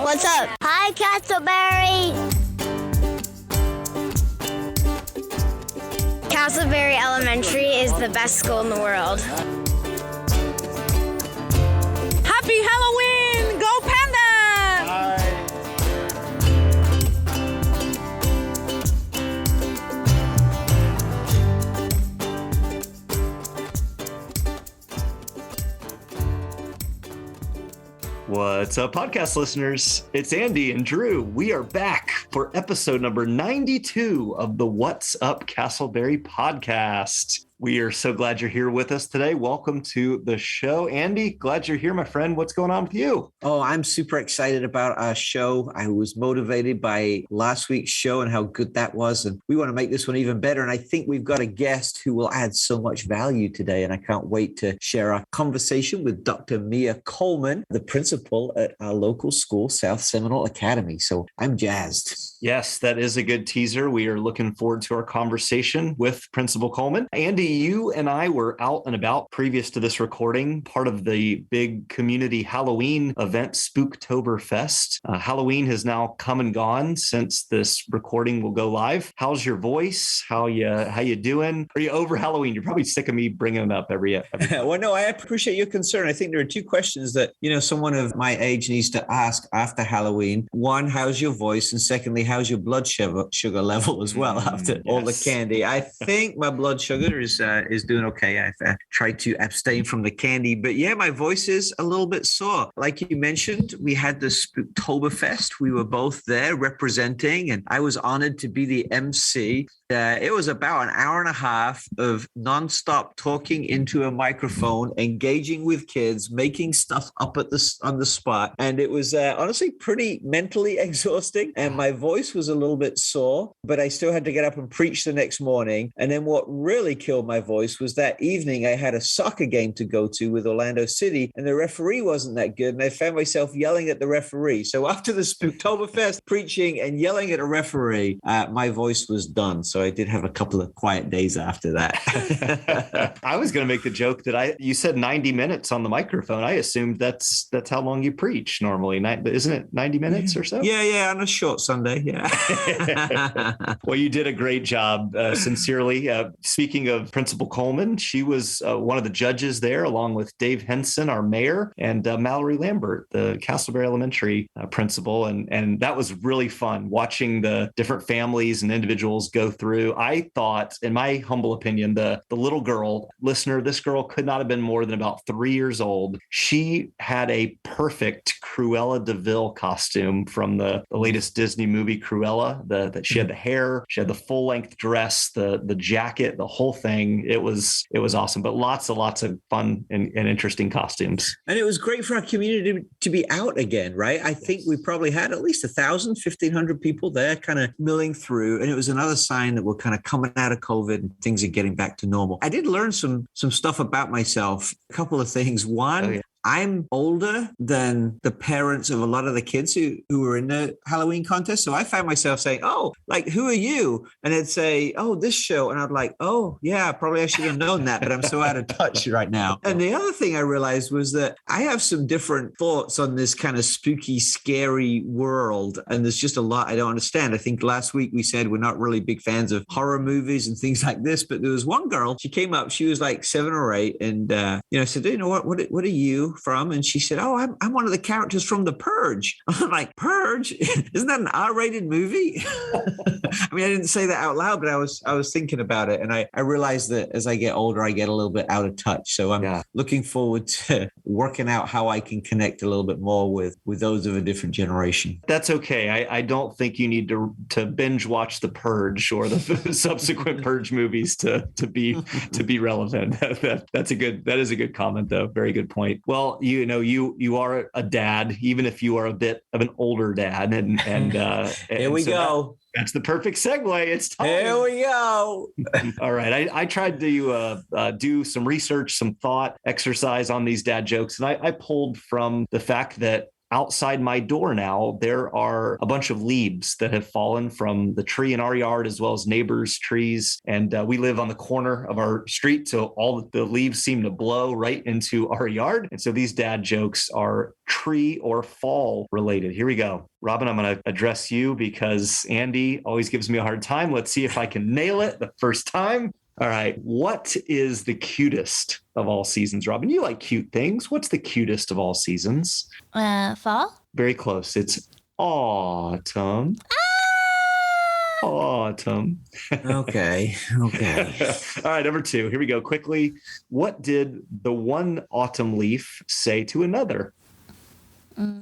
What's up? Hi, Castleberry. Castleberry Elementary is the best school in the world. Happy Halloween! Go Panda! Bye. What's up, podcast listeners? It's Andy and Drew. We are back for episode number 92 of the What's Up Castleberry podcast. We are so glad you're here with us today. Welcome to the show. Andy, glad you're here, my friend. What's going on with you? Oh, I'm super excited about our show. I was motivated by last week's show and how good that was. And we want to make this one even better. And I think we've got a guest who will add so much value today. And I can't wait to share our conversation with Dr. Mia Coleman, the principal at our local school, South Seminole Academy. So I'm jazzed. Yes, that is a good teaser. We are looking forward to our conversation with Principal Coleman. Andy, you and I were out and about previous to this recording, part of the big community Halloween event, Spooktoberfest. Halloween has now come and gone since this recording will go live. How's your voice? How you doing? Are you over Halloween? You're probably sick of me bringing it up every Well, no, I appreciate your concern. I think there are two questions that, someone of my age needs to ask after Halloween. One, how's your voice? And secondly, how's your blood sugar level as well after all the candy? I think my blood sugar is doing okay. I've tried to abstain from the candy, but yeah, my voice is a little bit sore. Like you mentioned, we had the Spooktoberfest. We were both there representing, and I was honored to be the MC. It was about an hour and a half of nonstop talking into a microphone, engaging with kids, making stuff up on the spot. And it was honestly pretty mentally exhausting. And my voice was a little bit sore, but I still had to get up and preach the next morning. And then what really killed my voice was that evening I had a soccer game to go to with Orlando City, and the referee wasn't that good. And I found myself yelling at the referee. So after the Spooktoberfest, preaching and yelling at a referee, my voice was done. So I did have a couple of quiet days after that. I was going to make the joke that you said 90 minutes on the microphone. I assumed that's how long you preach normally. Isn't it 90 minutes or so? Yeah, on a short Sunday. Yeah. Well, you did a great job, sincerely. Speaking of Principal Coleman, she was one of the judges there, along with Dave Henson, our mayor, and Mallory Lambert, the Castleberry Elementary principal. And that was really fun, watching the different families and individuals go through. I thought, in my humble opinion, the little girl, listener, this girl could not have been more than about 3 years old. She had a perfect Cruella de Vil costume from the latest Disney movie, Cruella. That she had the hair, she had the full length dress, the jacket, the whole thing. It was awesome, but lots of fun and interesting costumes. And it was great for our community to be out again, right? I think we probably had at least 1,000, 1,500 people there kind of milling through. And it was another sign that we're kind of coming out of COVID and things are getting back to normal. I did learn some stuff about myself. A couple of things. One, I'm older than the parents of a lot of the kids who were in the Halloween contest. So I found myself saying, oh, like, who are you? And they'd say, oh, this show. And I'd like, oh, yeah, probably I should have known that, but I'm so out of touch right now. And the other thing I realized was that I have some different thoughts on this kind of spooky, scary world. And there's just a lot I don't understand. I think last week we said we're not really big fans of horror movies and things like this. But there was one girl, she came up, she was like 7 or 8. And, I said, what are you from? And she said, oh, I'm one of the characters from The Purge. I'm like, Purge? Isn't that an R-rated movie? I mean, I didn't say that out loud, but I was thinking about it. And I realized that as I get older, I get a little bit out of touch. So I'm looking forward to working out how I can connect a little bit more with those of a different generation. That's okay. I don't think you need to binge watch The Purge or the subsequent Purge movies to be relevant. That is a good comment, though. Very good point. Well, you are a dad, even if you are a bit of an older dad, and here we go. That's the perfect segue. It's time. Here we go. All right. I tried to do some research, some thought exercise on these dad jokes, and I pulled from the fact that outside my door now, there are a bunch of leaves that have fallen from the tree in our yard as well as neighbors' trees. And we live on the corner of our street, so all the leaves seem to blow right into our yard. And so these dad jokes are tree or fall related. Here we go. Robin, I'm going to address you because Andy always gives me a hard time. Let's see if I can nail it the first time. All right. What is the cutest of all seasons, Robin? You like cute things. What's the cutest of all seasons? Fall? Very close. It's autumn. Autumn. Okay. All right. Number 2. Here we go. Quickly. What did the one autumn leaf say to another?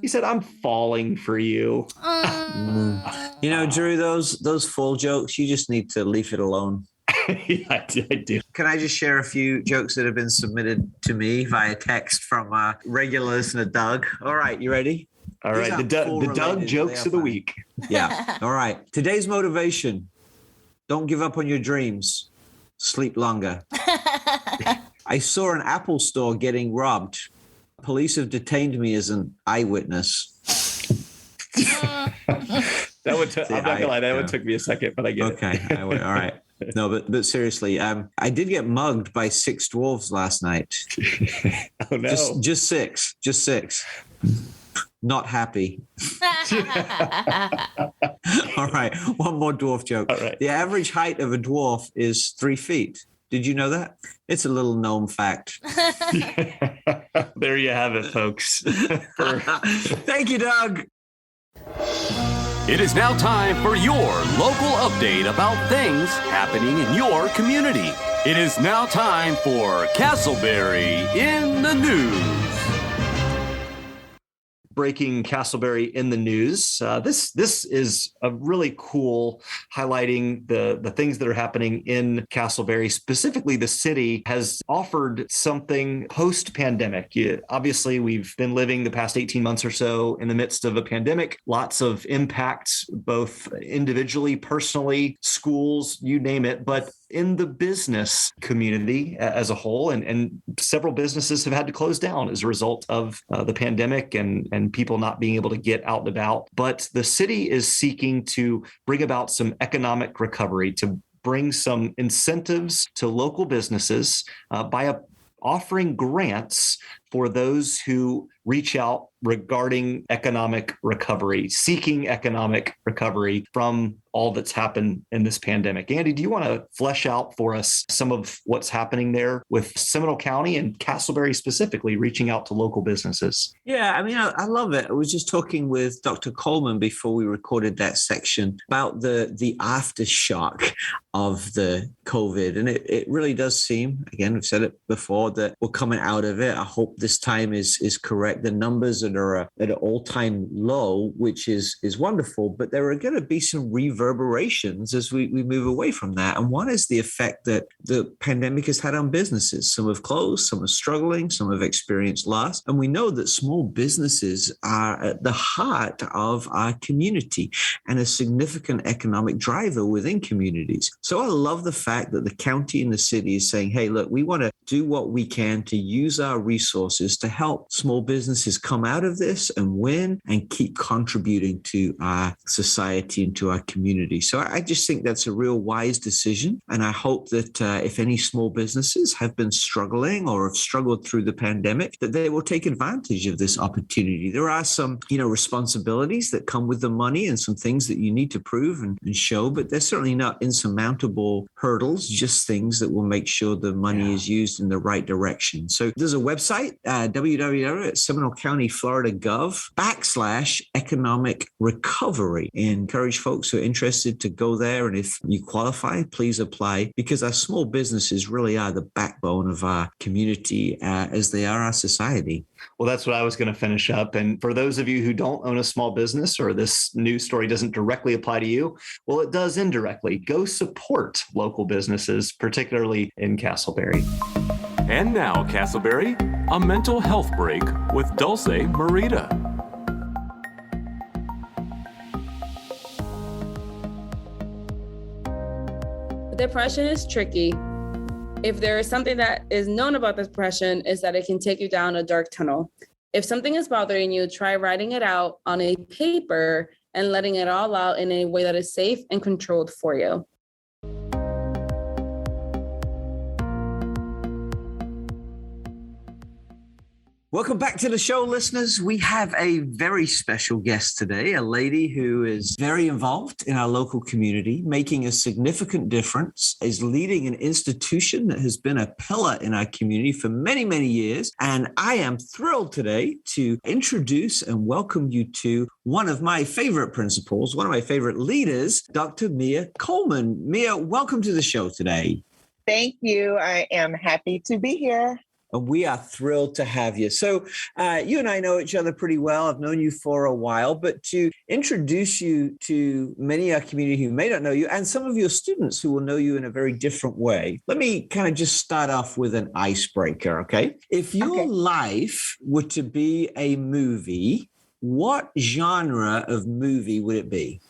He said, "I'm falling for you." You know, Drew, those fall jokes, you just need to leave it alone. Yeah, I do. Can I just share a few jokes that have been submitted to me via text from regular listener Doug? All right, you ready? All right, the Doug jokes of the week. Yeah. All right. Today's motivation: don't give up on your dreams. Sleep longer. I saw an Apple store getting robbed. Police have detained me as an eyewitness. That would I'm not gonna lie, that would took me a second, but I get it. Okay. All right. No, but seriously, I did get mugged by 6 dwarves last night. Oh no. Just six. Not happy. All right. One more dwarf joke. All right. The average height of a dwarf is 3 feet. Did you know that? It's a little known fact. There you have it, folks. Thank you, Doug. It is now time for your local update about things happening in your community. It is now time for Castleberry in the News. Breaking Castleberry in the news. This is a really cool highlighting the things that are happening in Castleberry. Specifically, the city has offered something post-pandemic. Obviously, we've been living the past 18 months or so in the midst of a pandemic. Lots of impacts, both individually, personally, schools, you name it. But in the business community as a whole, and several businesses have had to close down as a result of the pandemic and people not being able to get out and about. But the city is seeking to bring about some economic recovery, to bring some incentives to local businesses by offering grants for those who reach out regarding economic recovery, seeking economic recovery from all that's happened in this pandemic. Andy, do you want to flesh out for us some of what's happening there with Seminole County and Castleberry specifically reaching out to local businesses? Yeah, I mean, I love it. I was just talking with Dr. Coleman before we recorded that section about the aftershock of the COVID. And it really does seem, again, we've said it before, that we're coming out of it. I hope this time is correct. The numbers that are at an all-time low, which is wonderful, but there are going to be some reverberations as we move away from that. And one is the effect that the pandemic has had on businesses. Some have closed, some are struggling, some have experienced loss. And we know that small businesses are at the heart of our community and a significant economic driver within communities. So I love the fact that the county and the city is saying, hey, look, we want to do what we can to use our resources to help small businesses come out of this and win and keep contributing to our society and to our community. So I just think that's a real wise decision. And I hope that if any small businesses have been struggling or have struggled through the pandemic, that they will take advantage of this opportunity. There are some, responsibilities that come with the money and some things that you need to prove and show, but they're certainly not insurmountable hurdles, just things that will make sure the money is used in the right direction. So there's a website, www.seminolec.gov/economic recovery. Encourage folks who are interested to go there. And if you qualify, please apply, because our small businesses really are the backbone of our community as they are our society. Well, that's what I was going to finish up. And for those of you who don't own a small business or this news story doesn't directly apply to you, well, it does indirectly. Go support local businesses, particularly in Castleberry. And now, Castleberry, a mental health break with Dulce Merida. Depression is tricky. If there is something that is known about depression, is that it can take you down a dark tunnel. If something is bothering you, try writing it out on a paper and letting it all out in a way that is safe and controlled for you. Welcome back to the show, listeners. We have a very special guest today, a lady who is very involved in our local community, making a significant difference, is leading an institution that has been a pillar in our community for many, many years. And I am thrilled today to introduce and welcome you to one of my favorite principals, one of my favorite leaders, Dr. Mia Coleman. Mia, welcome to the show today. Thank you. I am happy to be here. And we are thrilled to have you. So you and I know each other pretty well. I've known you for a while, but to introduce you to many of our community who may not know you and some of your students who will know you in a very different way, let me kind of just start off with an icebreaker, okay? If your life were to be a movie, what genre of movie would it be?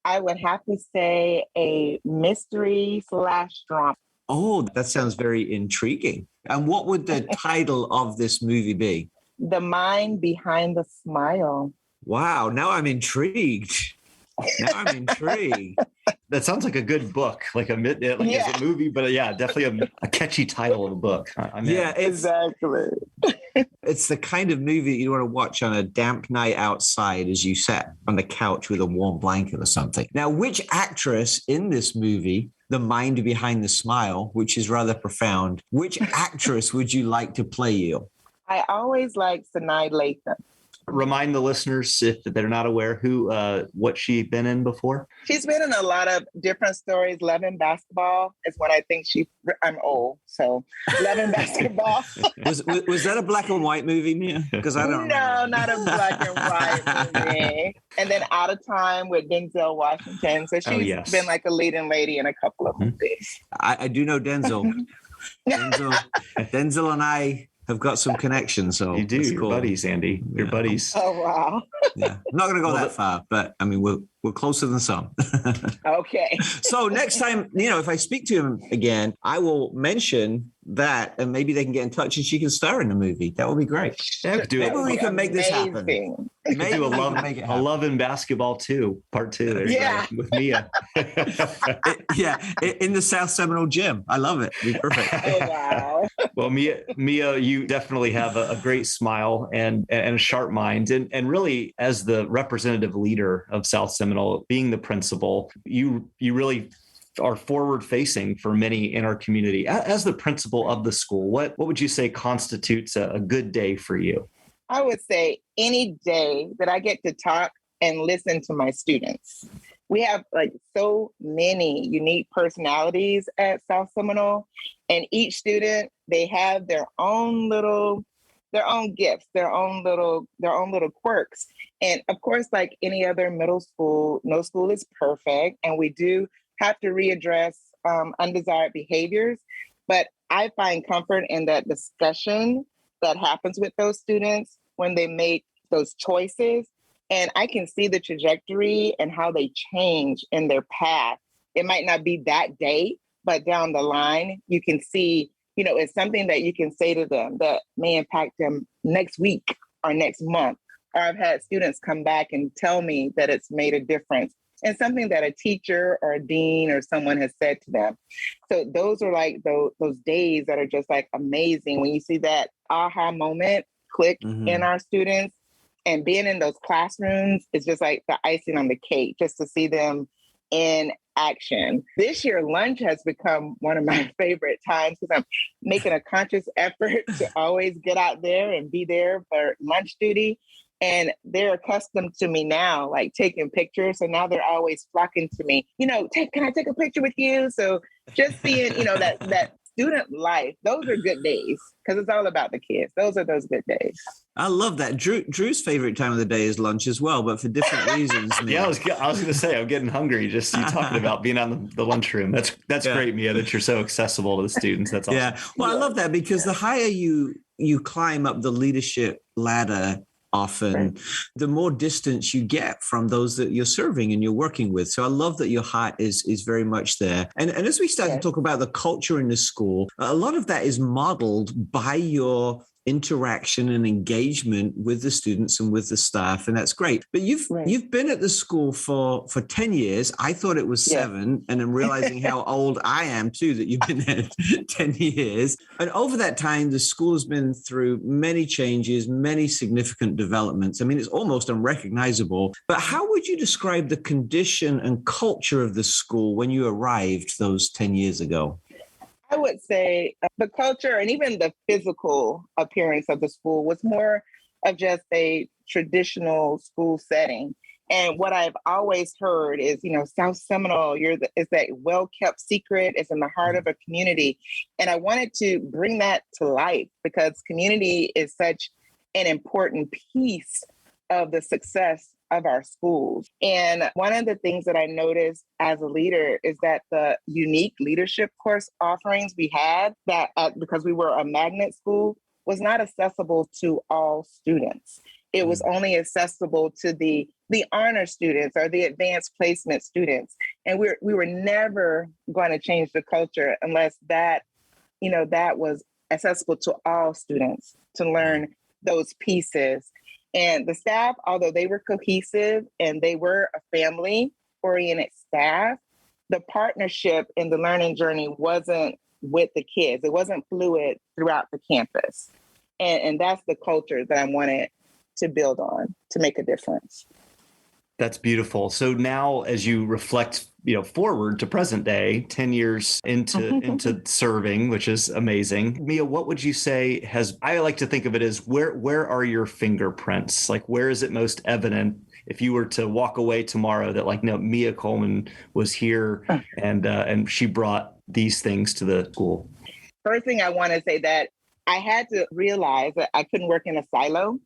I would have to say a mystery/drama. Oh, that sounds very intriguing. And what would the title of this movie be? The Mind Behind the Smile. Wow, now I'm intrigued. That sounds like a good book, like as a movie, but definitely a catchy title of a book. Exactly. It's the kind of movie that you want to watch on a damp night outside as you sat on the couch with a warm blanket or something. Now, which actress in this movie, The Mind Behind the Smile, which is rather profound, which actress would you like to play you? I always like Sanaa Lathan. Remind the listeners, if they're not aware, what she's been in before. She's been in a lot of different stories. Love and Basketball is what I think I'm old, so Love and Basketball. was that a black and white movie, Mia? Because I don't know. No, not a black and white movie. And then Out of Time with Denzel Washington. So she's been like a leading lady in a couple of movies. I do know Denzel. Denzel and I have got some connections. So you do, you're buddies, Andy. You're buddies. Oh, wow. Yeah, I'm not going to go that far, but I mean, we're closer than some. Okay. So next time, if I speak to him again, I will mention that, and maybe they can get in touch and she can star in the movie. That would be great. Yeah, maybe we can make this happen. Maybe do a Love and Basketball 2, part 2. There you go, with Mia. In the South Seminole gym. I love it. It'd be perfect. Oh, wow. Well, Mia, you definitely have a great smile and a sharp mind. And really, as the representative leader of South Seminole, being the principal, you really are forward facing for many in our community. As the principal of the school, what would you say constitutes a good day for you? I would say any day that I get to talk and listen to my students. We have like so many unique personalities at South Seminole, and each student, they have their own gifts, their own little quirks. And of course, like any other middle school, no school is perfect. And we do have to readdress undesired behaviors. But I find comfort in that discussion that happens with those students when they make those choices. And I can see the trajectory and how they change in their path. It might not be that day, but down the line, you can see, it's something that you can say to them that may impact them next week or next month. Or I've had students come back and tell me that it's made a difference and something that a teacher or a dean or someone has said to them. So those are like those days that are just like amazing when you see that aha moment click in our students. And being in those classrooms is just like the icing on the cake, just to see them in action. This year, lunch has become one of my favorite times because I'm making a conscious effort to always get out there and be there for lunch duty. And they're accustomed to me now, like taking pictures. So now they're always flocking to me, can I take a picture with you? So just seeing, that student life, those are good days because it's all about the kids. Those are those good days. I love that. Drew's favorite time of the day is lunch as well, but for different reasons. Yeah, I was going to say, I'm getting hungry just you talking about being on the lunchroom. That's great, Mia, that you're so accessible to the students. That's awesome. Yeah. Well, I love that because the higher you climb up the leadership ladder, often, the more distance you get from those that you're serving and you're working with. So I love that your heart is very much there. And as we start to talk about the culture in the school, a lot of that is modeled by your interaction and engagement with the students and with the staff, and that's great. But you've been at the school for 10 years. I thought it was 7, and I'm realizing how old I am too, that you've been there 10 years. And over that time, the school has been through many changes, many significant developments. I mean, it's almost unrecognizable. But how would you describe the condition and culture of the school when you arrived those 10 years ago? I would say the culture and even the physical appearance of the school was more of just a traditional school setting. And what I've always heard is, South Seminole, is that well-kept secret. It's in the heart of a community. And I wanted to bring that to life because community is such an important piece of the success of our schools. And one of the things that I noticed as a leader is that the unique leadership course offerings we had because we were a magnet school was not accessible to all students. It was only accessible to the honor students or the advanced placement students. And we were never going to change the culture unless that was accessible to all students to learn those pieces. And the staff, although they were cohesive and they were a family-oriented staff, the partnership in the learning journey wasn't with the kids. It wasn't fluid throughout the campus. And that's the culture that I wanted to build on to make a difference. That's beautiful. So now as you reflect, forward to present day, 10 years into serving, which is amazing. Mia, what would you say I like to think of it as where are your fingerprints? Like, where is it most evident if you were to walk away tomorrow that Mia Coleman was here and she brought these things to the school? First thing I want to say that I had to realize that I couldn't work in a silo.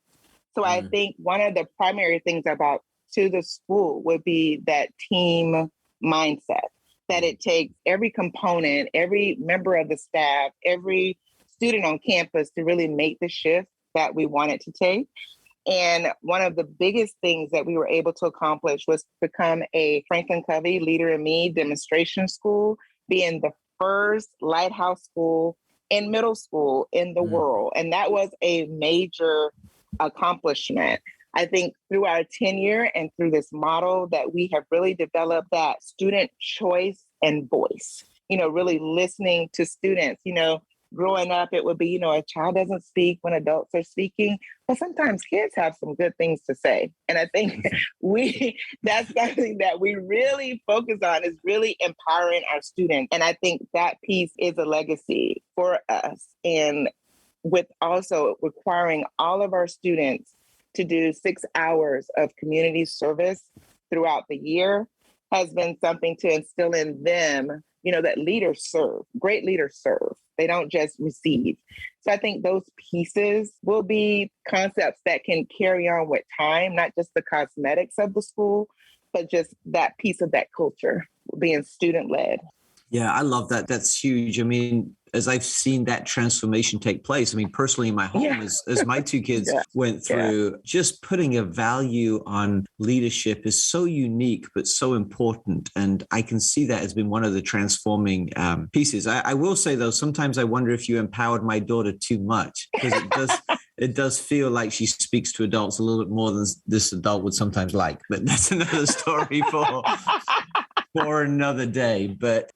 So I think one of the primary things about to the school would be that team mindset, that it takes every component, every member of the staff, every student on campus to really make the shift that we wanted to take. And one of the biggest things that we were able to accomplish was become a Franklin Covey Leader in Me demonstration school, being the first lighthouse school in middle school in the world. And that was a major accomplishment. I think through our tenure and through this model that we have really developed that student choice and voice, really listening to students. Growing up, it would be, a child doesn't speak when adults are speaking, but sometimes kids have some good things to say. And I think that's something that we really focus on, is really empowering our students. And I think that piece is a legacy for us. And with also requiring all of our students to do 6 hours of community service throughout the year has been something to instill in them, that leaders serve, great leaders serve. They don't just receive. So I think those pieces will be concepts that can carry on with time, not just the cosmetics of the school, but just that piece of that culture being student-led. Yeah, I love that. That's huge. I mean, as I've seen that transformation take place, I mean, personally in my home, as my 2 kids went through, just putting a value on leadership is so unique, but so important. And I can see that has been one of the transforming pieces. I will say, though, sometimes I wonder if you empowered my daughter too much, because it does feel like she speaks to adults a little bit more than this adult would sometimes like. But that's another story for another day. But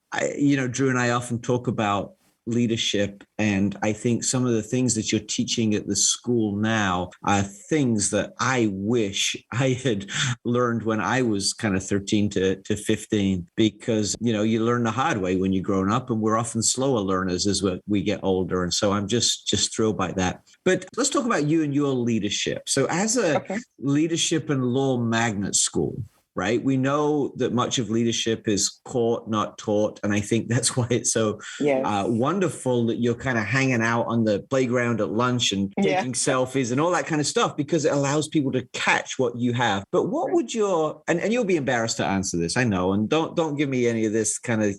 Drew and I often talk about leadership, and I think some of the things that you're teaching at the school now are things that I wish I had learned when I was kind of 13 to 15, because you learn the hard way when you're growing up, and we're often slower learners as we get older. And so I'm just thrilled by that. But let's talk about you and your leadership. So as a leadership and law magnet school, right? We know that much of leadership is caught, not taught. And I think that's why it's so wonderful that you're kind of hanging out on the playground at lunch and taking selfies and all that kind of stuff, because it allows people to catch what you have. But what would and you'll be embarrassed to answer this, I know, and don't give me any of this kind of,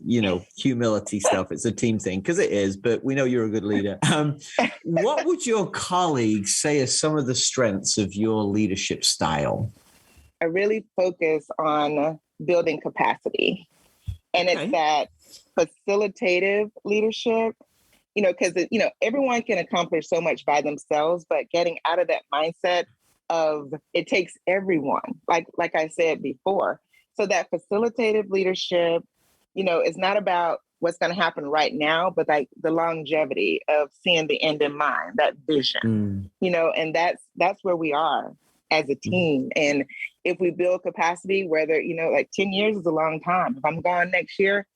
humility stuff. It's a team thing, because it is, but we know you're a good leader. What would your colleagues say are some of the strengths of your leadership style? I really focus on building capacity. And it's that facilitative leadership. because, everyone can accomplish so much by themselves, but getting out of that mindset of it takes everyone, like I said before. So that facilitative leadership, is not about what's going to happen right now, but like the longevity of seeing the end in mind, that vision, and that's where we are as a team. And if we build capacity, whether, 10 years is a long time. If I'm gone next year,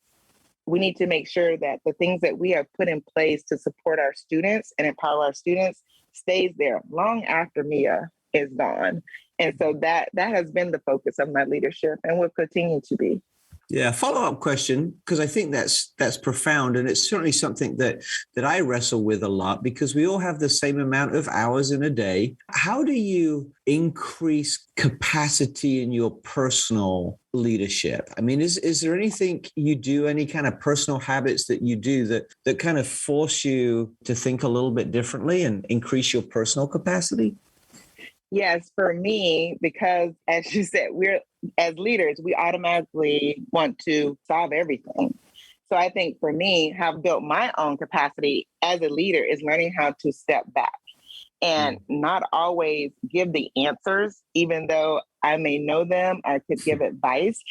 we need to make sure that the things that we have put in place to support our students and empower our students stays there long after Mia is gone. And so that has been the focus of my leadership and will continue to be. Yeah, follow-up question, because I think that's profound. And it's certainly something that I wrestle with a lot, because we all have the same amount of hours in a day. How do you increase capacity in your personal leadership? I mean, is there anything you do, any kind of personal habits that you do that kind of force you to think a little bit differently and increase your personal capacity? Yes, for me, because as you said, as leaders, we automatically want to solve everything. So I think for me, have built my own capacity as a leader is learning how to step back and not always give the answers, even though I may know them. I could give advice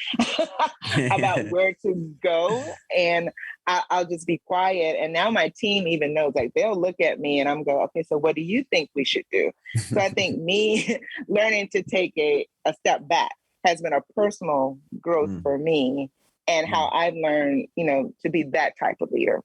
about where to go, and I'll just be quiet. And now my team even knows, like, they'll look at me and I'm go, okay, so what do you think we should do? So I think me learning to take a step back has been a personal growth for me, and how I've learned, to be that type of leader.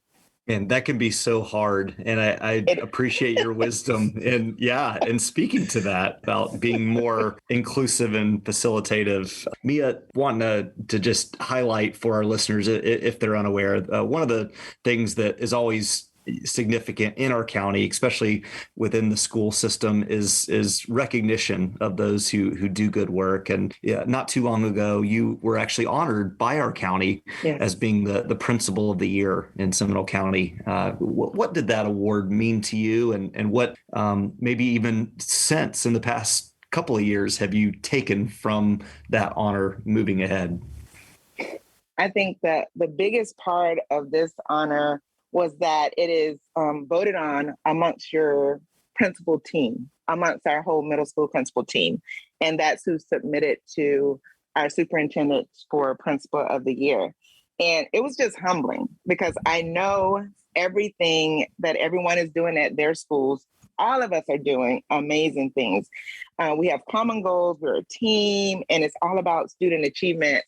And that can be so hard. And I appreciate your wisdom and speaking to that about being more inclusive and facilitative. Mia, wanting to just highlight for our listeners, if they're unaware, one of the things that is always significant in our county, especially within the school system, is recognition of those who do good work. And not too long ago, you were actually honored by our county as being the principal of the year in Seminole County. What did that award mean to you, and what maybe even since in the past couple of years have you taken from that honor moving ahead? I think that the biggest part of this honor was that it is voted on amongst your principal team, amongst our whole middle school principal team. And that's who submitted to our superintendent for principal of the year. And it was just humbling, because I know everything that everyone is doing at their schools. All of us are doing amazing things. We have common goals, we're a team, and it's all about student achievement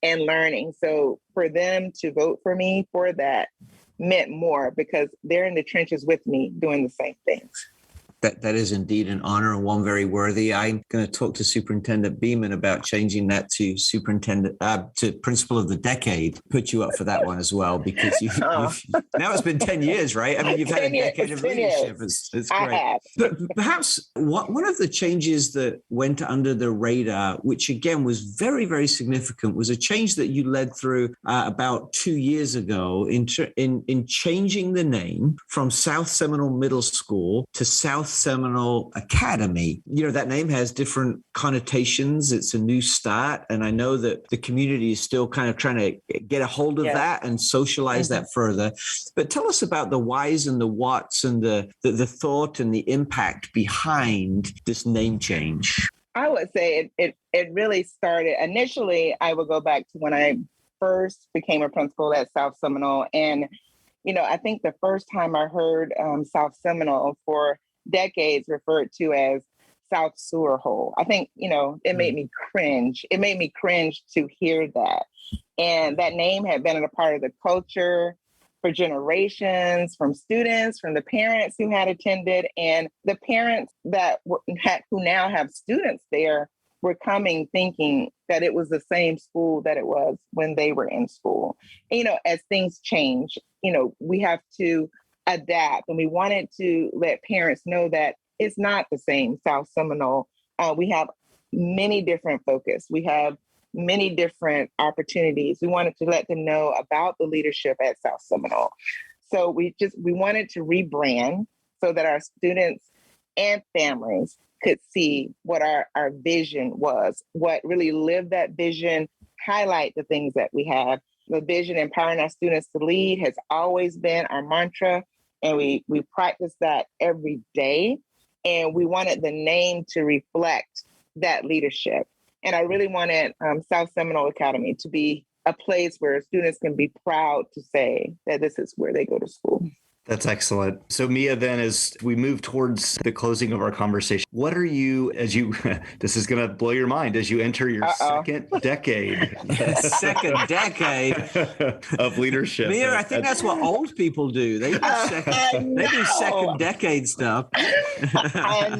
and learning. So for them to vote for me for that meant more, because they're in the trenches with me doing the same things. That is indeed an honor, and one very worthy. I'm going to talk to Superintendent Beeman about changing that to to Principal of the Decade. Put you up for that one as well, because you've now it's been 10 years, right? I mean, you've had a decade of leadership. It's great. But perhaps one of the changes that went under the radar, which again was very, very significant, was a change that you led through about 2 years ago in changing the name from South Seminole Middle School to South Seminole Academy. That name has different connotations. It's a new start. And I know that the community is still kind of trying to get a hold of that and socialize that further. But tell us about the whys and the whats and the thought and the impact behind this name change. I would say it really started initially. I would go back to when I first became a principal at South Seminole. And, I think the first time I heard South Seminole for decades referred to as South Sewer Hole, I think, it made me cringe. It made me cringe to hear that. And that name had been a part of the culture for generations, from students, from the parents who had attended, and the parents who now have students there were coming thinking that it was the same school that it was when they were in school. And, as things change, we have to adapt, and we wanted to let parents know that it's not the same South Seminole. We have many different focus. We have many different opportunities. We wanted to let them know about the leadership at South Seminole. So we wanted to rebrand so that our students and families could see what our vision was, what really lived that vision, highlight the things that we have. The vision, empowering our students to lead, has always been our mantra. And we practice that every day. And we wanted the name to reflect that leadership. And I really wanted South Seminole Academy to be a place where students can be proud to say that this is where they go to school. That's excellent. So Mia, then as we move towards the closing of our conversation, what are you, this is going to blow your mind, as you enter your second decade. Second decade of leadership. Mia, I think that's what old people do. They do second decade stuff. I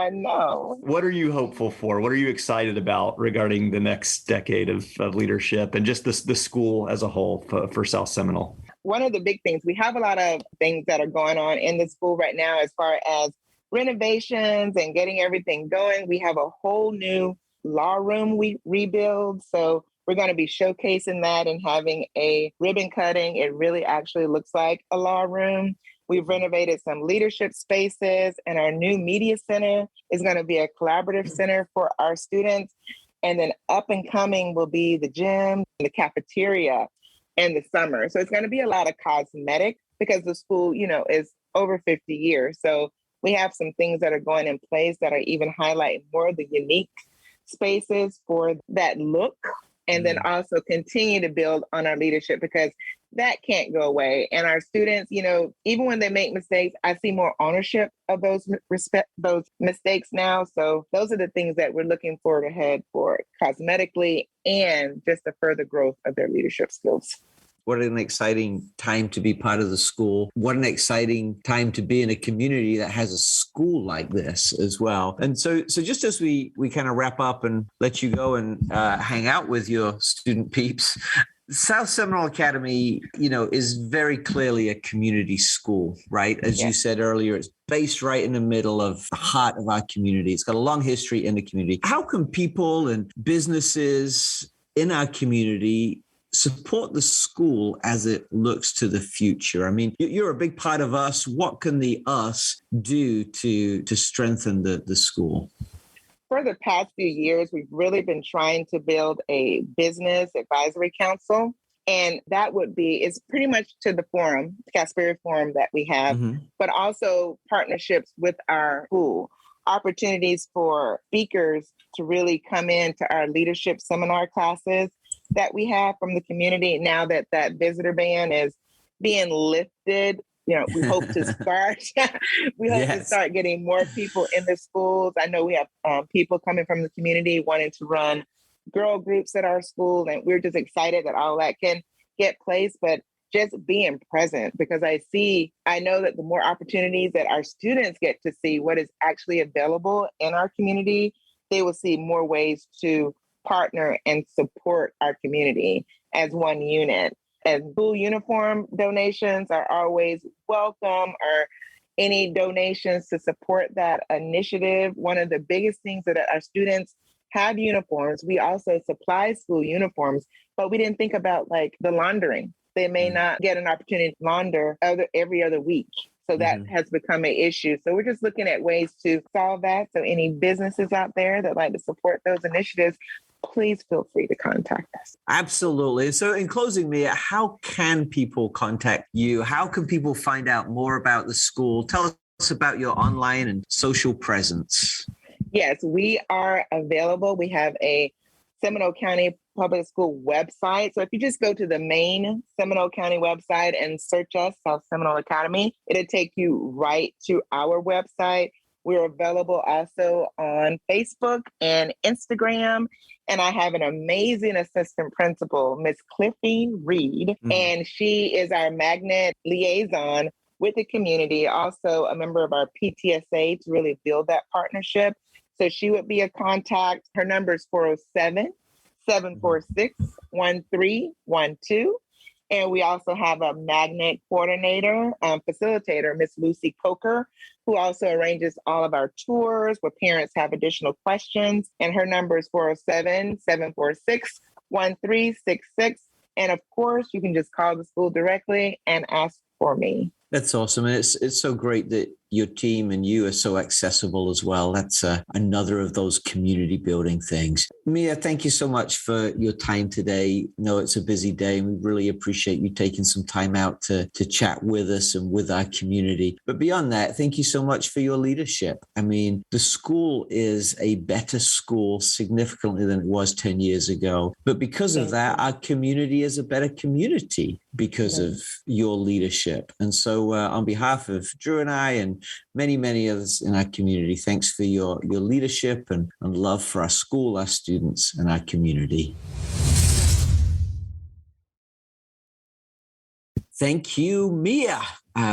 know. What are you hopeful for? What are you excited about regarding the next decade of leadership and just the school as a whole for South Seminole? One of the big things, we have a lot of things that are going on in the school right now as far as renovations and getting everything going. We have a whole new law room we rebuild. So we're going to be showcasing that and having a ribbon cutting. It really actually looks like a law room. We've renovated some leadership spaces, and our new media center is going to be a collaborative center for our students. And then up and coming will be the gym, the cafeteria in the summer. So it's going to be a lot of cosmetic because the school, is over 50 years. So we have some things that are going in place that are even highlighting more of the unique spaces for that look. And then also continue to build on our leadership, because that can't go away. And our students, even when they make mistakes, I see more ownership of those mistakes now. So those are the things that we're looking forward ahead for cosmetically and just the further growth of their leadership skills. What an exciting time to be part of the school. What an exciting time to be in a community that has a school like this as well. And so just as we kind of wrap up and let you go and hang out with your student peeps, South Seminole Academy, is very clearly a community school, right? As you said earlier, it's based right in the middle of the heart of our community. It's got a long history in the community. How can people and businesses in our community support the school as it looks to the future? I mean, you're a big part of us. What can the us do to strengthen the school? For the past few years, we've really been trying to build a business advisory council. And that is pretty much to the forum, the Casper Forum that we have, but also partnerships with our school, opportunities for speakers to really come into our leadership seminar classes that we have from the community. Now that visitor ban is being lifted, we hope to start. To start getting more people in the schools. I know we have people coming from the community wanting to run girl groups at our school, and we're just excited that all that can get place. But just being present, because I know that the more opportunities that our students get to see what is actually available in our community, they will see more ways to partner and support our community as one unit. And school uniform donations are always welcome, or any donations to support that initiative. One of the biggest things that our students have uniforms. We also supply school uniforms, but we didn't think about the laundering. They may not get an opportunity to launder every other week. So that has become an issue. So we're just looking at ways to solve that. So any businesses out there that like to support those initiatives, please feel free to contact us. Absolutely. So in closing, Mia, how can people contact you? How can people find out more about the school? Tell us about your online and social presence. Yes, we are available. We have a Seminole County Public School website. So if you just go to the main Seminole County website and search us, South Seminole Academy, it'll take you right to our website. We're available also on Facebook and Instagram. And I have an amazing assistant principal, Miss Cliffy Reed, and she is our magnet liaison with the community, also a member of our PTSA to really build that partnership. So she would be a contact. Her number is 407-746-1312. And we also have a magnet coordinator, facilitator, Miss Lucy Coker, who also arranges all of our tours where parents have additional questions. And her number is 407-746-1366. And of course, you can just call the school directly and ask for me. That's awesome. And it's so great that your team and you are so accessible as well. That's another of those community building things. Mia, thank you so much for your time today. I know it's a busy day and we really appreciate you taking some time out to chat with us and with our community. But beyond that, thank you so much for your leadership. I mean, the school is a better school significantly than it was 10 years ago. But because of that, our community is a better community because of your leadership. And so on behalf of Drew and I and many, many others in our community, thanks for your leadership and love for our school, our students, and our community. Thank you, Mia.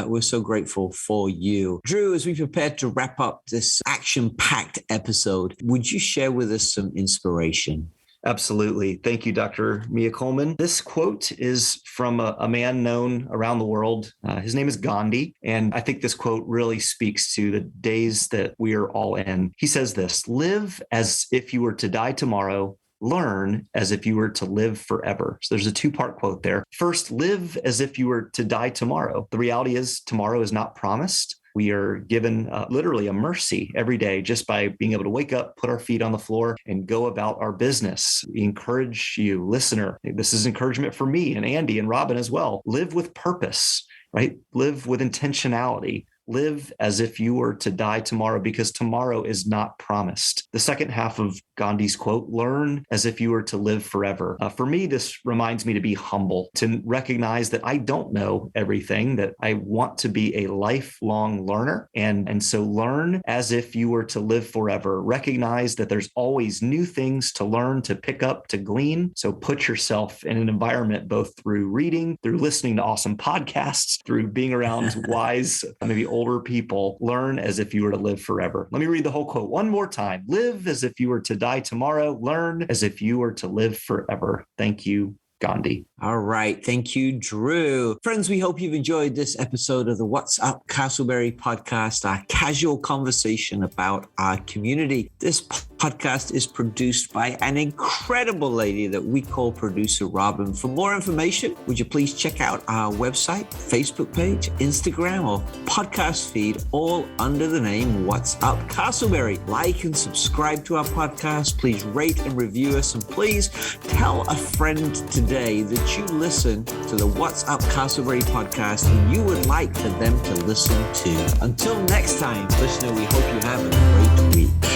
We're so grateful for you. Drew, as we prepare to wrap up this action-packed episode, would you share with us some inspiration? Absolutely. Thank you, Dr. Mia Coleman. This quote is from a man known around the world. His name is Gandhi. And I think this quote really speaks to the days that we are all in. He says this: live as if you were to die tomorrow. Learn as if you were to live forever. So there's a two-part quote there. First, live as if you were to die tomorrow. The reality is tomorrow is not promised. We are given literally a mercy every day just by being able to wake up, put our feet on the floor, and go about our business. We encourage you, listener. This is encouragement for me and Andy and Robin as well. Live with purpose, right? Live with intentionality. Live as if you were to die tomorrow, because tomorrow is not promised. The second half of Gandhi's quote: learn as if you were to live forever. For me, this reminds me to be humble, to recognize that I don't know everything, that I want to be a lifelong learner. And so learn as if you were to live forever. Recognize that there's always new things to learn, to pick up, to glean. So put yourself in an environment, both through reading, through listening to awesome podcasts, through being around wise, maybe older people. Learn as if you were to live forever. Let me read the whole quote one more time. Live as if you were to die tomorrow. Learn as if you were to live forever. Thank you, Gandhi. All right. Thank you, Drew. Friends, we hope you've enjoyed this episode of the What's Up Castleberry podcast, our casual conversation about our community. This podcast is produced by an incredible lady that we call Producer Robin. For more information, would you please check out our website, Facebook page, Instagram, or podcast feed, all under the name What's Up Castleberry. Like and subscribe to our podcast. Please rate and review us, and please tell a friend today that you listen to the What's Up Castleberry podcast and you would like for them to listen to. Until next time, listener, we hope you have a great week.